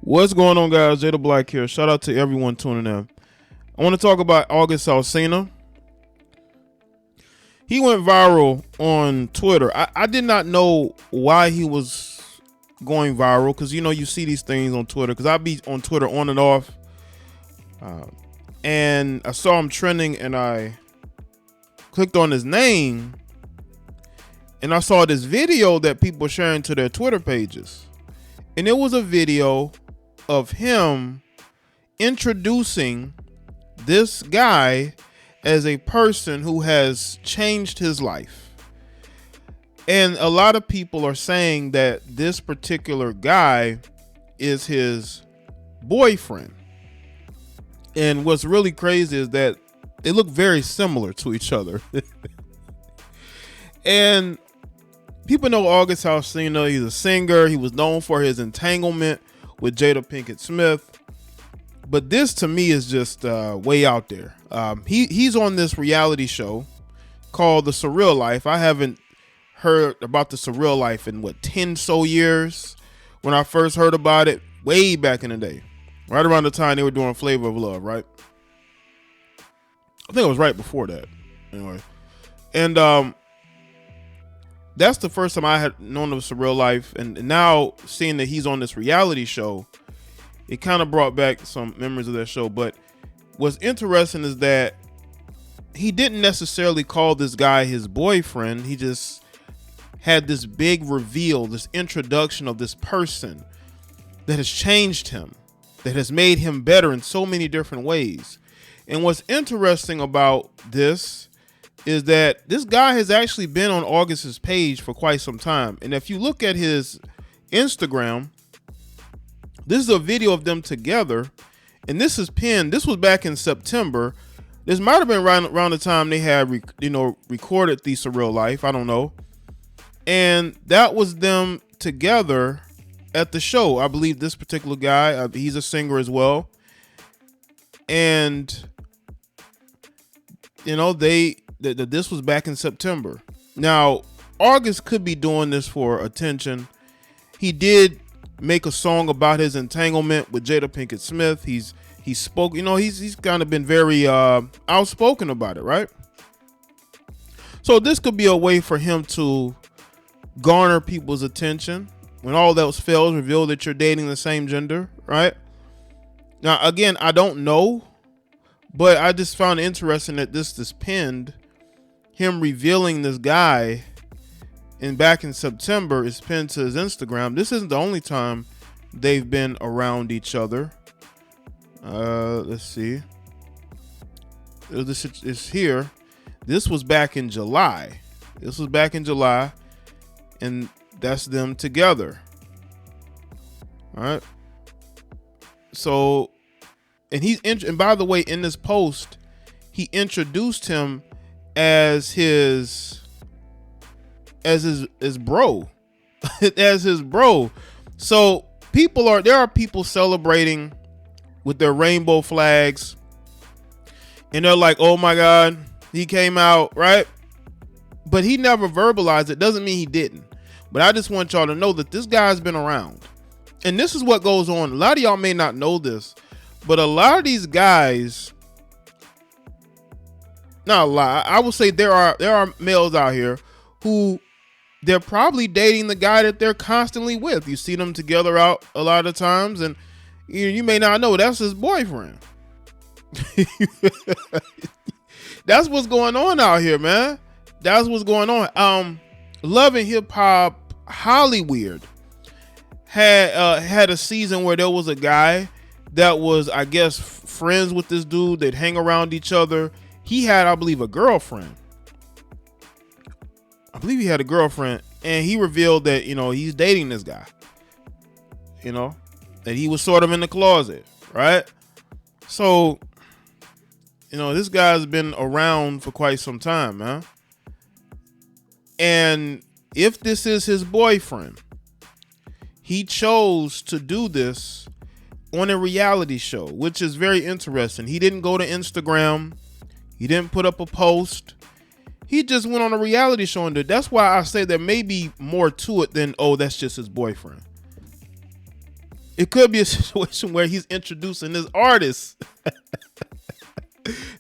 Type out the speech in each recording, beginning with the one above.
What's going on, guys? Jay the Black here. Shout out to everyone tuning in. I want to talk about August Alsina. He went viral on Twitter. I did not know why he was going viral because, you see these things on Twitter because I be on Twitter on and off. And I saw him trending and I clicked on his name and I saw this video that people were sharing to their Twitter pages. And it was a video of him introducing this guy as a person who has changed his life. And a lot of people are saying that this particular guy is his boyfriend. And what's really crazy is that they look very similar to each other. And people know August Alsina. He's a singer. He was known for his entanglement with Jada Smith. But this to me is just way out there. He's on this reality show called The Surreal Life. I haven't heard about The Surreal Life in 10 so years. When I first heard about it, way back in the day. Right around the time they were doing Flavor of Love, right? I think it was right before that. Anyway. And that's the first time I had known of Surreal Life. And now seeing that he's on this reality show, it kind of brought back some memories of that show. But what's interesting is that he didn't necessarily call this guy his boyfriend. He just had this big reveal, this introduction of this person that has changed him, that has made him better in so many different ways. And what's interesting about this is that this guy has actually been on August's page for quite some time. And if you look at his Instagram, this is a video of them together. And this is pinned. This was back in September. This might have been around the time they had, recorded The Surreal Life. I don't know. And that was them together at the show. I believe this particular guy, he's a singer as well. And, this was back in September. Now, August could be doing this for attention. He did make a song about his entanglement with Jada Smith. He spoke, he's kind of been very outspoken about it, right? So this could be a way for him to garner people's attention. When all else fails, reveal that you're dating the same gender, right? Now, again, I don't know, but I just found it interesting that this is pinned. Him revealing this guy back in September is pinned to his Instagram. This isn't the only time they've been around each other. Let's see. This is here. This was back in July. And that's them together. All right. So, and by the way, in this post, he introduced him as his bro, as his bro. So there are people celebrating with their rainbow flags, and they're like, "Oh my God, he came out," right? But he never verbalized it. Doesn't mean he didn't. But I just want y'all to know that this guy's been around. And this is what goes on. A lot of y'all may not know this, but a lot of these guys, not a lot, I will say there are males out here who they're probably dating the guy that they're constantly with. You see them together out a lot of times, and you may not know that's his boyfriend. That's what's going on out here, man. That's what's going on. Love and Hip Hop Hollywood had a season where there was a guy that was, I guess, friends with this dude. They'd hang around each other. He had, I believe, a girlfriend. And he revealed that, he's dating this guy. That he was sort of in the closet, right? So, this guy's been around for quite some time, man. And if this is his boyfriend, he chose to do this on a reality show, which is very interesting. He didn't go to Instagram. He didn't put up a post. He just went on a reality show and did. That's why I say there may be more to it than, oh, that's just his boyfriend. It could be a situation where he's introducing this artist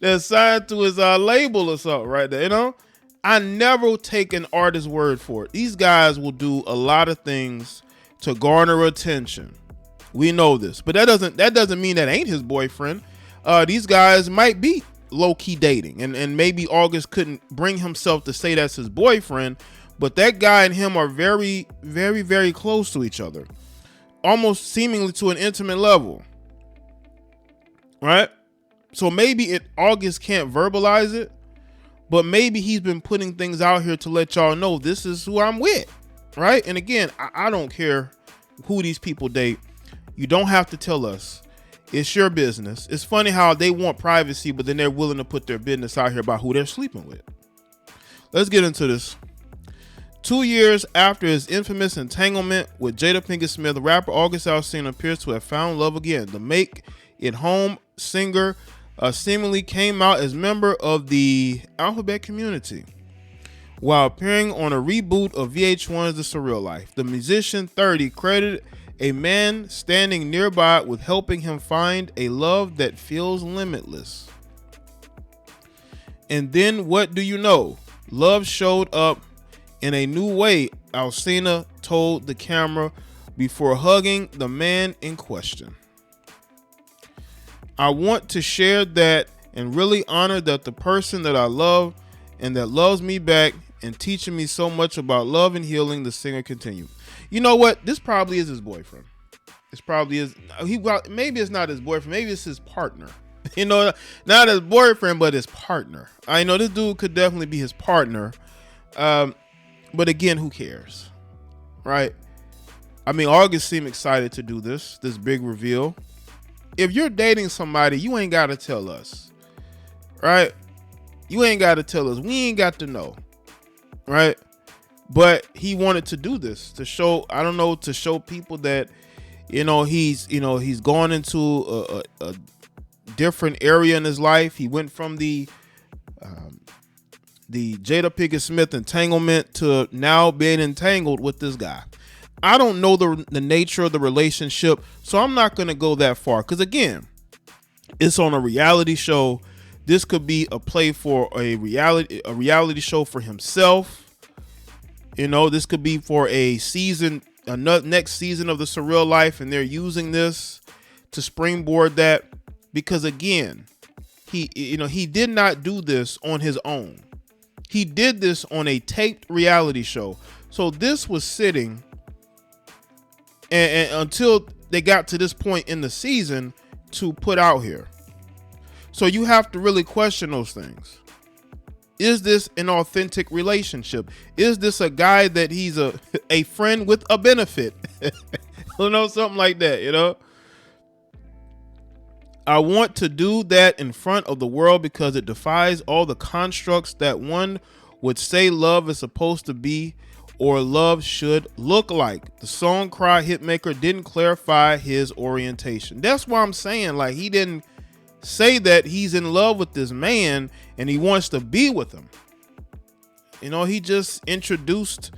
that's signed to his label or something right there, you know? I never take an artist's word for it. These guys will do a lot of things to garner attention. We know this, but that doesn't mean that ain't his boyfriend. These guys might be low-key dating, and maybe August couldn't bring himself to say that's his boyfriend, but that guy and him are very, very, very close to each other, almost seemingly to an intimate level, right? So maybe August can't verbalize it, but maybe he's been putting things out here to let y'all know this is who I'm with, right? And again, I don't care who these people date. You don't have to tell us. It's your business. It's funny how they want privacy, but then they're willing to put their business out here about who they're sleeping with. Let's get into this. 2 years after his infamous entanglement with Jada Pinkett Smith, rapper August Alsina appears to have found love again. The Make It Home singer seemingly came out as member of the alphabet community while appearing on a reboot of VH1's The Surreal Life. The musician, 30, credited a man standing nearby with helping him find a love that feels limitless. And then what do you know? Love showed up in a new way, Alsina told the camera before hugging the man in question. I want to share that and really honor that the person that I love and that loves me back and teaching me so much about love and healing, the singer continued. You know what? This probably is his boyfriend. This probably is. Maybe it's not his boyfriend. Maybe it's his partner. You know, not his boyfriend, but his partner. I know this dude could definitely be his partner. But again, who cares? Right? I mean, August seemed excited to do this big reveal. If you're dating somebody, you ain't got to tell us. Right? You ain't got to tell us. We ain't got to know. Right? But he wanted to do this to show, I don't know, to show people that, he's gone into a different area in his life. He went from the Jada Pinkett Smith entanglement to now being entangled with this guy. I don't know the nature of the relationship, so I'm not going to go that far. Because again, it's on a reality show. This could be a play for a reality show for himself. This could be for a season, next season of The Surreal Life, and they're using this to springboard that. Because again, he did not do this on his own. He did this on a taped reality show. So this was sitting and until they got to this point in the season to put out here. So you have to really question those things. Is this an authentic relationship? Is this a guy that he's a friend with a benefit? Something like that, I want to do that in front of the world because it defies all the constructs that one would say love is supposed to be or love should look like. The song Cry hitmaker didn't clarify his orientation. That's why I'm saying, like, he didn't say that he's in love with this man and he wants to be with him. He just introduced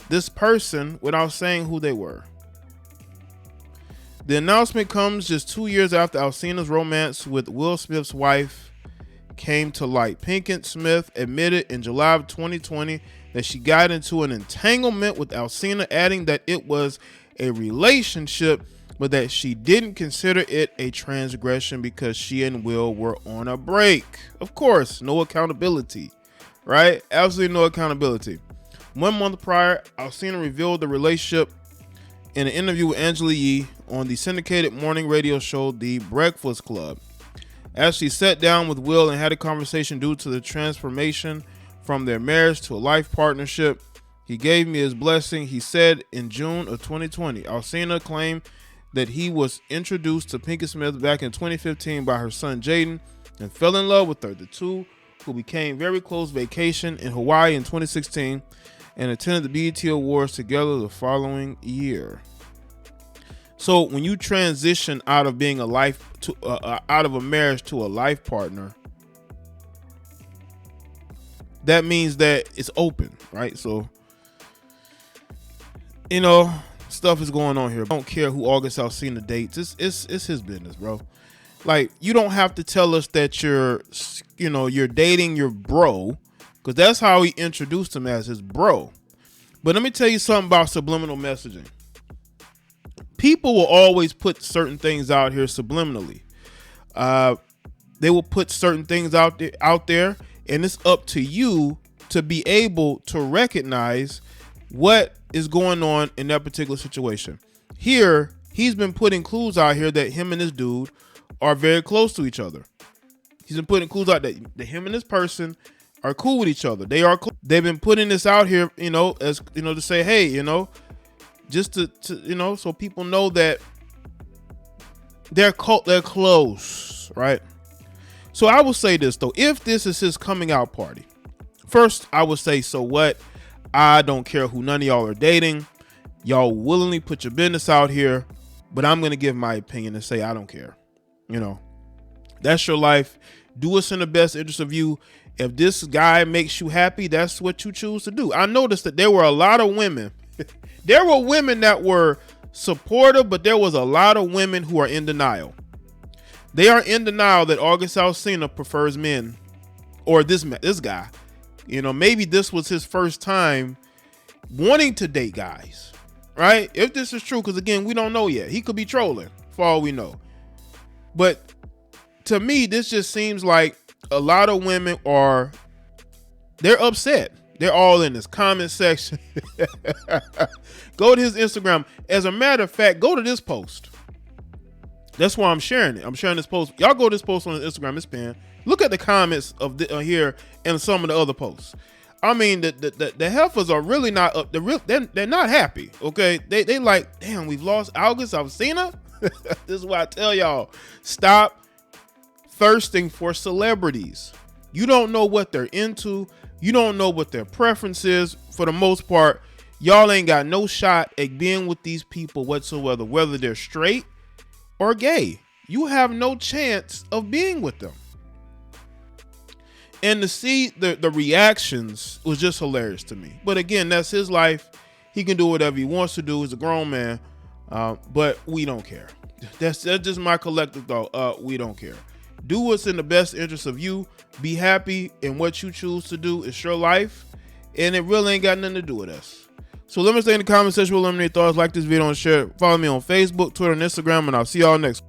this person without saying who they were. The announcement comes just 2 years after Alsina's romance with Will Smith's wife came to light. Pinkett Smith admitted in July of 2020 that she got into an entanglement with Alsina, adding that it was a relationship, but that she didn't consider it a transgression because she and Will were on a break. Of course, no accountability, right? Absolutely no accountability. 1 month prior, Alsina revealed the relationship in an interview with Angela Yee on the syndicated morning radio show The Breakfast Club. As she sat down with Will and had a conversation due to the transformation from their marriage to a life partnership, he gave me his blessing, he said in June of 2020. Alsina claimed that he was introduced to Pinkett Smith back in 2015 by her son Jaden and fell in love with her. The two, who became very close, vacation in Hawaii in 2016 and attended the BET Awards together the following year. So when you transition out of being out of a marriage to a life partner, that means that it's open, right? So, stuff is going on here. I don't care who August Alsina dates. It's his business, bro. Like, you don't have to tell us that you're dating your bro, because that's how he introduced him, as his bro. But let me tell you something about subliminal messaging. People will always put certain things out here subliminally. They will put certain things out there, and it's up to you to be able to recognize what is going on in that particular situation. Here, he's been putting clues out here that him and this dude are very close to each other. He's been putting clues out that him and this person are cool with each other. They've been putting this out here, as to say, hey, just to so people know that they're close, right? So I will say this though, if this is his coming out party, first I would say, so what? I don't care who none of y'all are dating. Y'all willingly put your business out here, but I'm gonna give my opinion and say I don't care. That's your life. Do what's in the best interest of you. If this guy makes you happy, that's what you choose to do. I noticed that there were a lot of women. There were women that were supportive, but there was a lot of women who are in denial. They are in denial that August Alsina prefers men, or this guy. Maybe this was his first time wanting to date guys, right? If this is true, because again, we don't know yet. He could be trolling for all we know. But to me, this just seems like a lot of women they're upset. They're all in this comment section. Go to his Instagram. As a matter of fact, go to this post. That's why I'm sharing it. I'm sharing this post. Y'all go to this post on his Instagram. It's pinned. Look at the comments of here and some of the other posts. I mean, the heifers are really not up. They're not happy. Okay, they like, damn, we've lost August Alsina. This is why I tell y'all, stop thirsting for celebrities. You don't know what they're into. You don't know what their preference is. For the most part, y'all ain't got no shot at being with these people whatsoever, whether they're straight or gay. You have no chance of being with them. And to see the reactions was just hilarious to me. But again, that's his life. He can do whatever he wants to do. He's a grown man. But we don't care. That's just my collective thought. We don't care. Do what's in the best interest of you. Be happy in what you choose to do. It's your life. And it really ain't got nothing to do with us. So let me stay in the comment section with eliminate thoughts. Like this video and share. Follow me on Facebook, Twitter, and Instagram. And I'll see y'all next.